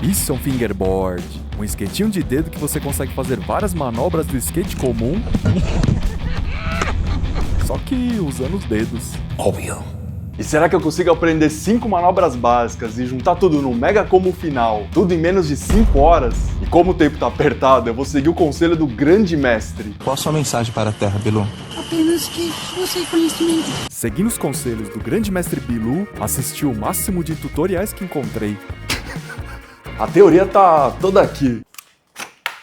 Isso é um fingerboard, um skatinho de dedo que você consegue fazer várias manobras do skate comum, só que usando os dedos. Óbvio. E será que eu consigo aprender 5 manobras básicas e juntar tudo no mega combo final, tudo em menos de 5 horas? E como o tempo tá apertado, eu vou seguir o conselho do grande mestre. Qual a sua mensagem para a Terra, Bilu? Apenas que você conhecimento. Seguindo os conselhos do grande mestre Bilu, assisti o máximo de tutoriais que encontrei. A teoria tá toda aqui.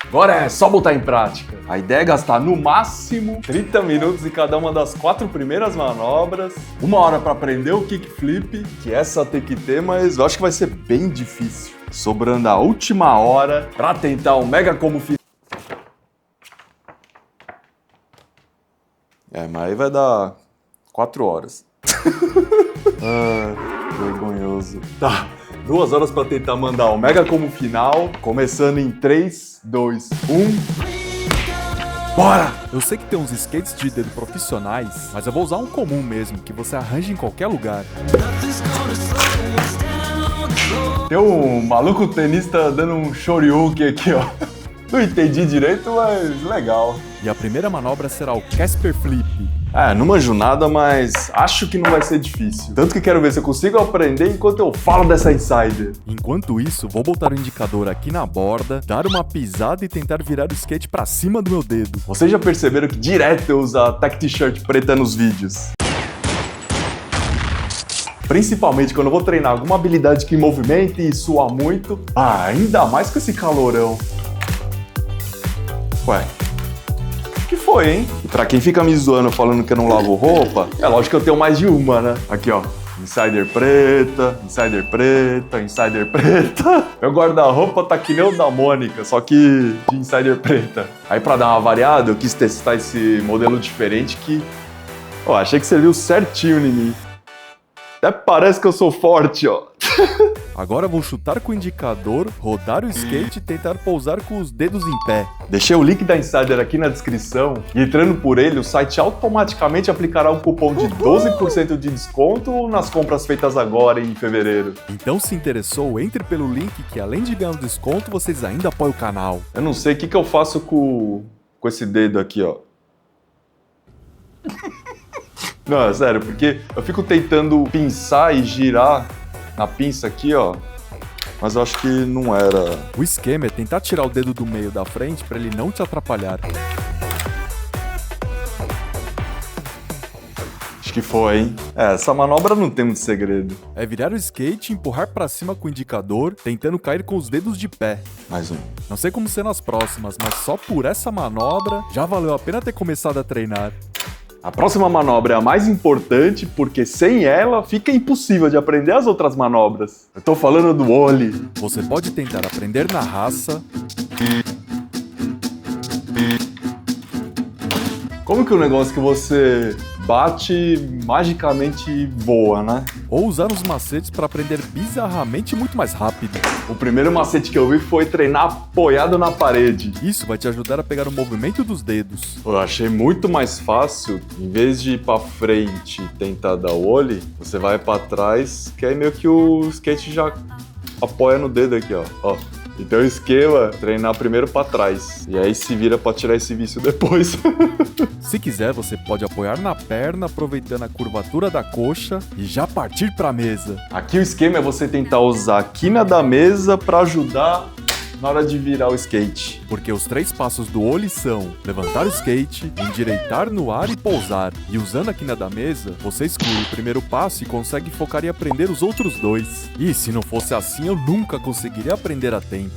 Agora é só botar em prática. A ideia é gastar no máximo 30 minutos em cada uma das 4 primeiras manobras, 1 hora para aprender o kickflip, que essa tem que ter, mas eu acho que vai ser bem difícil. Sobrando a última hora para tentar o mega combo final. Mas aí vai dar 4 horas. Vergonhoso. Tá. 2 horas pra tentar mandar o mega combo final, começando em 3, 2, 1... Bora! Eu sei que tem uns skates de dedo profissionais, mas eu vou usar um comum mesmo, que você arranja em qualquer lugar. Tem um maluco tenista dando um shoryuken aqui, ó. Não entendi direito, mas legal. E a primeira manobra será o Casper Flip. Não manjo nada, mas acho que não vai ser difícil. Tanto que quero ver se eu consigo aprender enquanto eu falo dessa insider. Enquanto isso, vou botar o indicador aqui na borda, dar uma pisada e tentar virar o skate pra cima do meu dedo. Vocês já perceberam que direto eu uso a tech t-shirt preta nos vídeos? Principalmente quando eu vou treinar alguma habilidade que movimente e sua muito. Ainda mais com esse calorão. Ué, o que foi, hein? E pra quem fica me zoando falando que eu não lavo roupa, é lógico que eu tenho mais de uma, né? Aqui, ó. Insider preta, insider preta, insider preta. Meu guarda-roupa tá que nem o da Mônica, só que de insider preta. Aí pra dar uma variada, eu quis testar esse modelo diferente que... achei que serviu certinho em mim. Até parece que eu sou forte, ó. Agora vou chutar com o indicador, rodar o skate e tentar pousar com os dedos em pé. Deixei o link da Insider aqui na descrição e entrando por ele, o site automaticamente aplicará um cupom de 12% de desconto nas compras feitas agora em fevereiro. Então se interessou, entre pelo link que além de ganhar um desconto, vocês ainda apoiam o canal. Eu não sei o que eu faço com esse dedo aqui, ó. Não, é sério, porque eu fico tentando pinçar e girar na pinça aqui, ó, mas eu acho que não era. O esquema é tentar tirar o dedo do meio da frente pra ele não te atrapalhar. Acho que foi, hein? Essa manobra não tem muito segredo. É virar o skate e empurrar pra cima com o indicador, tentando cair com os dedos de pé. Mais um. Não sei como ser nas próximas, mas só por essa manobra já valeu a pena ter começado a treinar. A próxima manobra é a mais importante, porque sem ela fica impossível de aprender as outras manobras. Eu tô falando do ollie. Você pode tentar aprender na raça. Como que é o negócio que você bate magicamente voa, né? Ou usar os macetes para aprender bizarramente muito mais rápido. O primeiro macete que eu vi foi treinar apoiado na parede. Isso vai te ajudar a pegar o movimento dos dedos. Eu achei muito mais fácil, em vez de ir pra frente e tentar dar o ollie, você vai pra trás, que aí meio que o skate já apoia no dedo aqui, ó. Então o esquema é treinar primeiro pra trás, e aí se vira pra tirar esse vício depois. Se quiser, você pode apoiar na perna, aproveitando a curvatura da coxa e já partir pra mesa. Aqui o esquema é você tentar usar a quina da mesa pra ajudar na hora de virar o skate. Porque os 3 passos do ollie são levantar o skate, endireitar no ar e pousar. E usando a quina da mesa, você exclui o primeiro passo e consegue focar em aprender os outros 2. E se não fosse assim, eu nunca conseguiria aprender a tempo.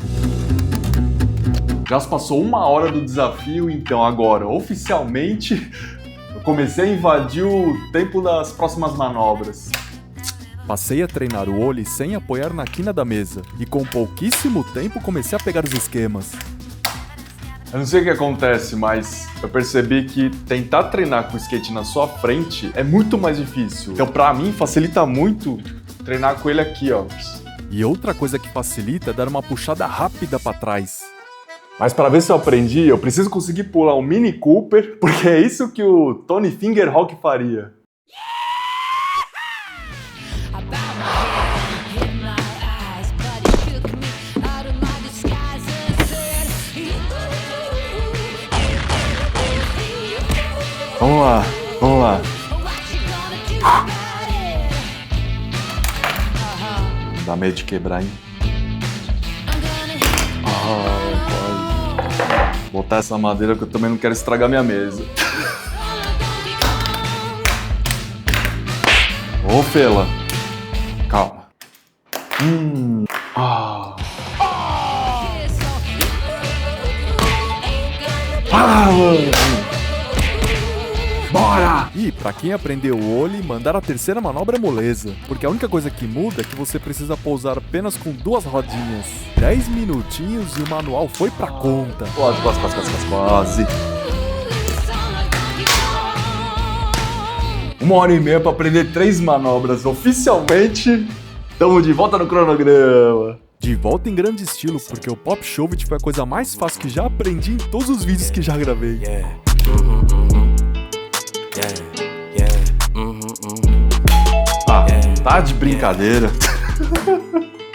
Já se passou 1 hora do desafio, então agora, oficialmente, eu comecei a invadir o tempo das próximas manobras. Passei a treinar o ollie sem apoiar na quina da mesa, e com pouquíssimo tempo comecei a pegar os esquemas. Eu não sei o que acontece, mas eu percebi que tentar treinar com o skate na sua frente é muito mais difícil. Então pra mim facilita muito treinar com ele aqui, ó. E outra coisa que facilita é dar uma puxada rápida pra trás. Mas para ver se eu aprendi, eu preciso conseguir pular um Mini Cooper, porque é isso que o Tony Fingerhawk faria. Vamos lá, vamos lá. Dá medo de quebrar, hein? Quase. Botar essa madeira que eu também não quero estragar minha mesa. Ô, Fela. Calma. Mano. Bora! E pra quem aprendeu o olho, mandar a terceira manobra é moleza, porque a única coisa que muda é que você precisa pousar apenas com 2 rodinhas. 10 minutinhos e o manual foi pra conta. Quase. 1h30 pra aprender 3 manobras. Oficialmente, estamos de volta no cronograma. De volta em grande estilo, porque o Pop Shove foi a coisa mais fácil que já aprendi em todos os vídeos que já gravei. Tá de brincadeira.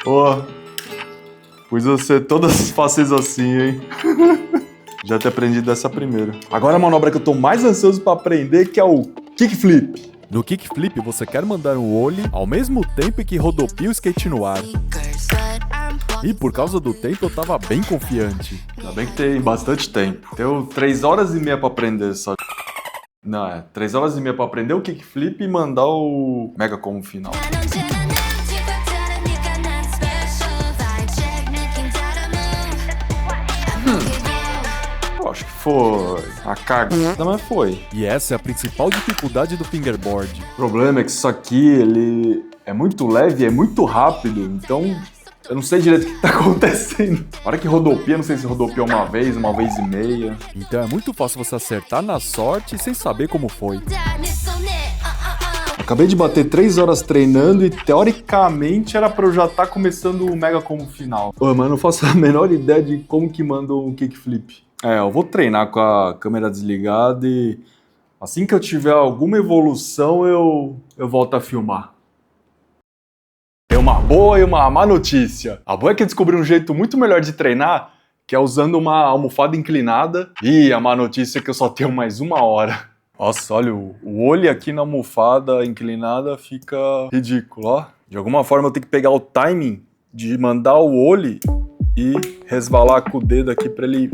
Pô, pois você todas fáceis assim, hein? Já ter aprendido dessa primeira. Agora a manobra que eu tô mais ansioso pra aprender, que é o kickflip. No kickflip, você quer mandar um ollie ao mesmo tempo que rodopia o skate no ar. E por causa do tempo, eu tava bem confiante. Ainda bem que tem bastante tempo. Tenho 3h30 pra aprender só. Não, 3h30 pra aprender o kickflip e mandar o mega como final. Eu acho que foi a cagada, mas foi. E essa é a principal dificuldade do fingerboard. O problema é que isso aqui, ele é muito leve, é muito rápido, então eu não sei direito o que tá acontecendo. Na hora que rodopia, não sei se rodopia uma vez e meia. Então é muito fácil você acertar na sorte sem saber como foi. Acabei de bater 3 horas treinando e teoricamente era pra eu já estar começando o mega como final. Pô, mas eu não faço a menor ideia de como que manda um kickflip. Eu vou treinar com a câmera desligada e assim que eu tiver alguma evolução eu volto a filmar. Tem uma boa e uma má notícia. A boa é que eu descobri um jeito muito melhor de treinar, que é usando uma almofada inclinada. E a má notícia é que eu só tenho mais 1 hora. Nossa, olha, o olho aqui na almofada inclinada fica ridículo, ó. De alguma forma eu tenho que pegar o timing de mandar o olho e resvalar com o dedo aqui pra ele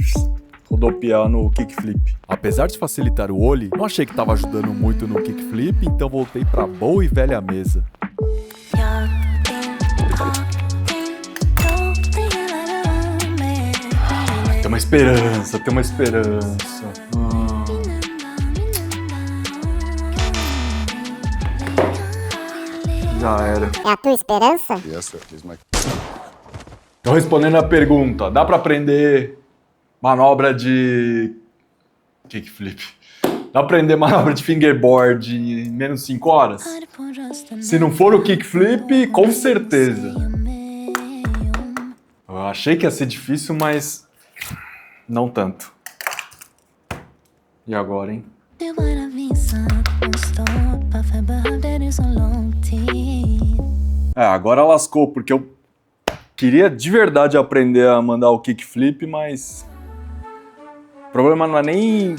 rodopiar no kickflip. Apesar de facilitar o ollie, não achei que tava ajudando muito no kickflip, então voltei pra boa e velha mesa. Tem uma esperança, tem uma esperança. Já era. É a tua esperança? Então, respondendo a pergunta, dá pra aprender manobra de kickflip? Dá pra aprender manobra de fingerboard em menos de 5 horas? Se não for o kickflip, com certeza. Eu achei que ia ser difícil, mas não tanto. E agora, hein? Agora lascou, porque eu queria de verdade aprender a mandar o kickflip, mas o problema não é nem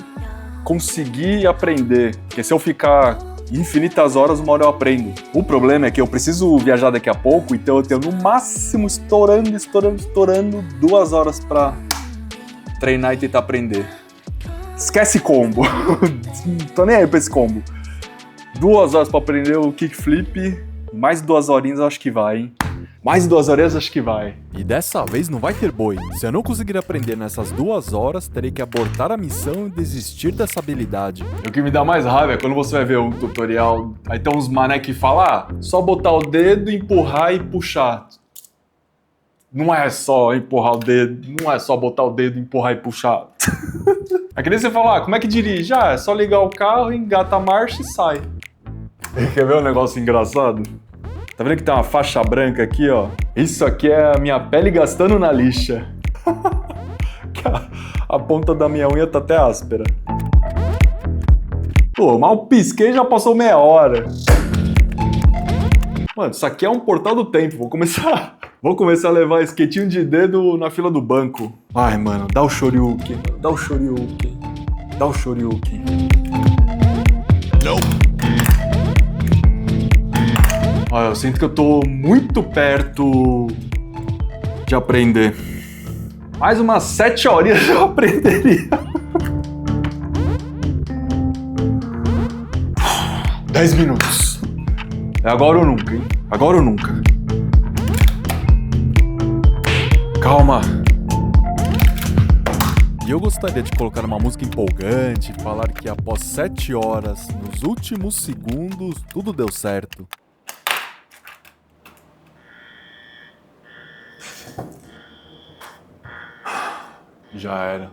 conseguir aprender, porque se eu ficar infinitas horas, uma hora eu aprendo. O problema é que eu preciso viajar daqui a pouco, então eu tenho no máximo estourando 2 horas pra treinar e tentar aprender. Esquece combo. Tô nem aí pra esse combo. 2 horas pra aprender o kickflip, mais 2 horinhas eu acho que vai, hein? Mais 2 horinhas acho que vai. E dessa vez não vai ter boi. Se eu não conseguir aprender nessas 2 horas, terei que abortar a missão e desistir dessa habilidade. O que me dá mais raiva é quando você vai ver um tutorial, aí tem uns mané que falam, só botar o dedo, empurrar e puxar. Não é só empurrar o dedo, não é só botar o dedo, empurrar e puxar. É que nem você falar, como é que dirige? É só ligar o carro, engata a marcha e sai. Quer ver um negócio engraçado? Tá vendo que tem uma faixa branca aqui, ó? Isso aqui é a minha pele gastando na lixa. A ponta da minha unha tá até áspera. Pô, mal pisquei e já passou meia hora. Mano, isso aqui é um portal do tempo. Vou começar a levar skatinho de dedo na fila do banco. Ai, mano, dá o shoryuken. Dá o shoryuken. Dá o shoryuken. Olha, eu sinto que eu tô muito perto de aprender. Mais umas 7 horinhas eu aprenderia. 10 minutos. É agora ou nunca, hein? Agora ou nunca. Calma. E eu gostaria de colocar uma música empolgante, falar que após 7 horas, nos últimos segundos, tudo deu certo. Já era.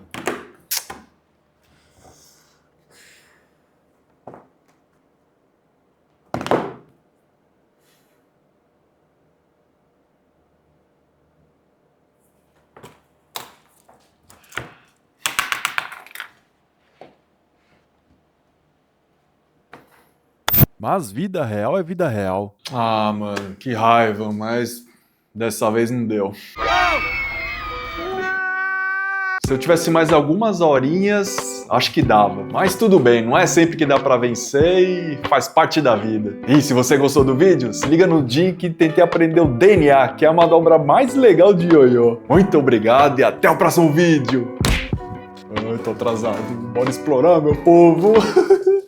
Mas vida real é vida real. Ah, mano, que raiva, mas dessa vez não deu. Se eu tivesse mais algumas horinhas, acho que dava. Mas tudo bem, não é sempre que dá pra vencer e faz parte da vida. E se você gostou do vídeo, se liga no dia que tentei aprender o DNA, que é a manobra mais legal de ioiô. Muito obrigado e até o próximo vídeo. Ai, tô atrasado. Bora explorar, meu povo.